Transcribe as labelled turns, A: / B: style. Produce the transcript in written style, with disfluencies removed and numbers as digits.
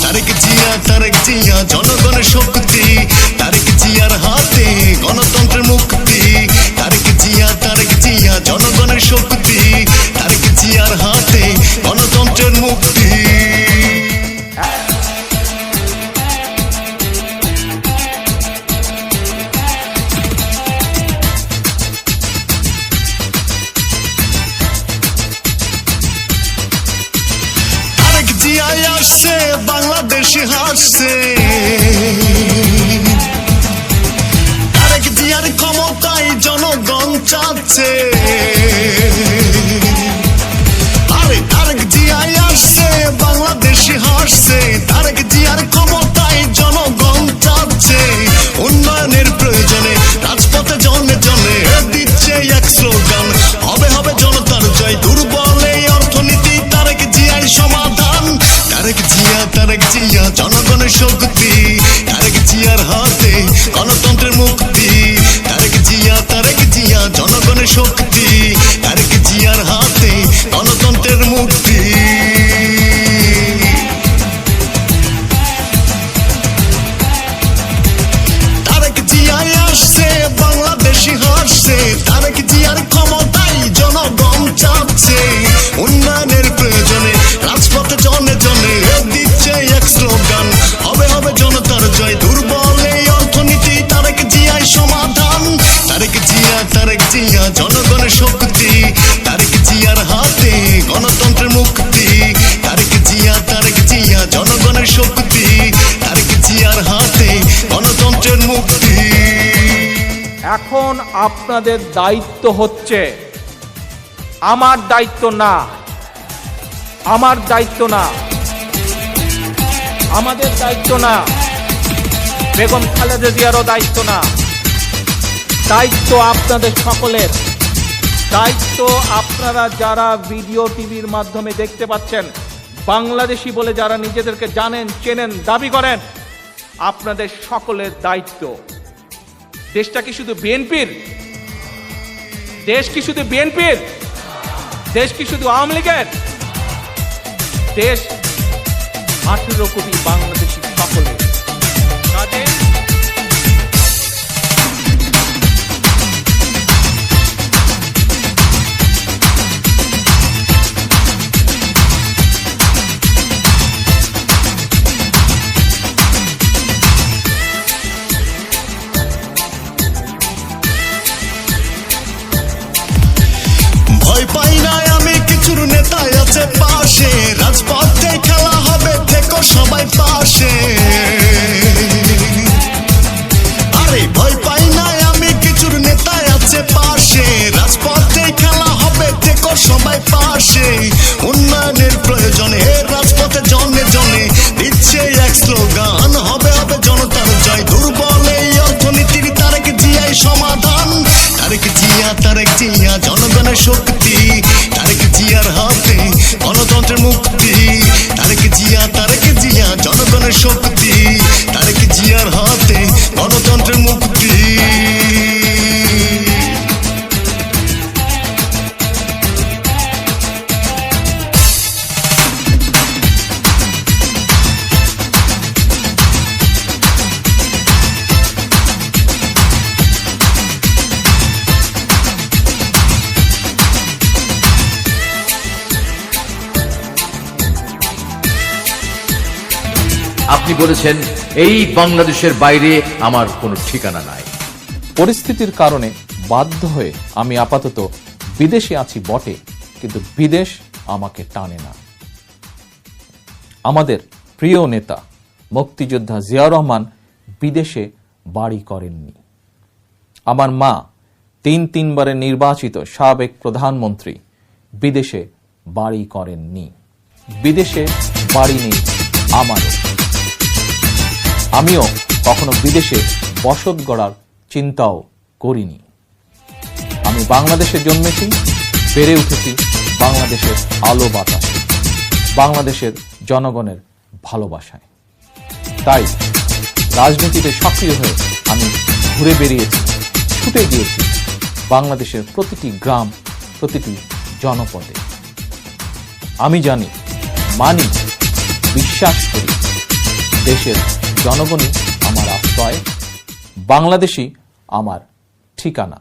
A: তারেক জিয়া জনগণের শক্তি, তারেক জিয়ার হাতে গণতন্ত্রের মুক্তি। তারেক জিয়া জনগণের শক্তি, তারেক জিয়ার হাতে গণতন্ত্রের মুক্তি। আসছে বাংলাদেশে হাসছে, তারেক জিয়ার ক্ষমতায় জনগণ চাচ্ছে। আরে তারেক জিয়া আসছে বাংলাদেশে হাসছে, তারেক জিয়ার ক্ষমতায় জনগণ চাচ্ছে। উন্নয়নের প্রয়োজনে রাজপথে জনে জনে দিচ্ছে এক স্লোগান, হবে হবে জনতার জয়, দুর্বল এই অর্থনীতি তারেক জিয়াই সমাধান। তারেক জিয়া জনগণের শক্তি, তারেক জিয়ার হাতে গণতন্ত্রের মুক্তি। তারেক জিয়া জনগণের শক্তি, তারেক জিয়ার হাতে গণতন্ত্রের মুক্তি। তারেক জিয়া আসছে বাংলাদেশি হাসছে, তারেক জিয়ার ক্ষমতায় জনগণ চাচ্ছে। উন্নয়নের প্রয়োজনে রাজপথে জনে জনে দিচ্ছে এক স্লোগান, হবে হবে জনতার জয়, দুর্বল এই অর্থনীতি তারেক জিয়াই সমাধান। তারেক জিয়া জনগণের শক্তি, তারেক জিয়ার হাতে গণতন্ত্রের মুক্তি। তারেক জিয়া জনগণের শক্তি, তারেক জিয়ার হাতে গণতন্ত্রের মুক্তি।
B: এখন আপনাদের দায়িত্ব হচ্ছে, আমার দায়িত্ব না, আমার দায়িত্ব না, আমাদের দায়িত্ব না, বেগম খালেদা জিয়ারও দায়িত্ব না, দায়িত্ব আপনাদের সকলের। দায়িত্ব আপনারা যারা ভিডিও টিভির মাধ্যমে দেখতে পাচ্ছেন, বাংলাদেশি বলে যারা নিজেদেরকে জানেন, চেনেন, দাবি করেন, আপনাদের সকলের দায়িত্ব। দেশটা কি শুধু বিএনপির? দেশ কি শুধু বিএনপির? দেশ কি শুধু আওয়ামী লীগের? দেশ 18 কোটি বাংলাদেশি সকলে। কাজে
A: ভয় পাই না আমি, কিছুর নেতা আছে পাশে, রাজপথে খেলা হবে, থেকো সবাই পাশে। আরে ভয় পাই না আমি, কিছুর নেতা আছে পাশে, রাজপথে খেলা হবে, থেকো সবাই পাশে। উন্নয়নের প্রয়োজনে রাজপথে জনে জনে দিচ্ছে এক স্লোগান, হবে হবে জনতার জয়, দুর্বল এই অর্থনীতির তারেক জিয়াই সমাধান। তারেক জিয়া জনগণের শক্তি, তারেক জিয়ার হাতে গণতন্ত্রের মুক্তি। তারেক জিয়া জনগণের শক্তি, তারেক জিয়ার হাতে গণতন্ত্রের মুক্তি।
C: আপনি বলেছেন এই বাংলাদেশের বাইরে আমার কোনো ঠিকানা নাই।
B: পরিস্থিতির কারণে বাধ্য হয়ে আমি আপাতত বিদেশে আছি বটে, কিন্তু বিদেশ আমাকে টানে না। আমাদের প্রিয় নেতা মুক্তিযোদ্ধা জিয়াউর রহমান বিদেশে বাড়ি করেননি। আমার মা তিনবারের নির্বাচিত সাবেক প্রধানমন্ত্রী বিদেশে বাড়ি করেননি। বিদেশে বাড়ি নেই আমারও। আমিও কখনো বিদেশে বসত গড়ার চিন্তাও করিনি। আমি বাংলাদেশে জন্মেছি, বেড়ে উঠেছি বাংলাদেশের আলো বাতাসে, বাংলাদেশের জনগণের ভালোবাসায়। তাই রাজনীতিতে সক্রিয় হয়ে আমি ঘুরে বেরিয়েছি, ছুটে গিয়েছি বাংলাদেশের প্রতিটি গ্রাম, প্রতিটি জনপদে। আমি জানি, মানি, বিশ্বাস করি
D: দেশের জনগণই আমার আশ্রয়, বাংলাদেশই আমার ঠিকানা।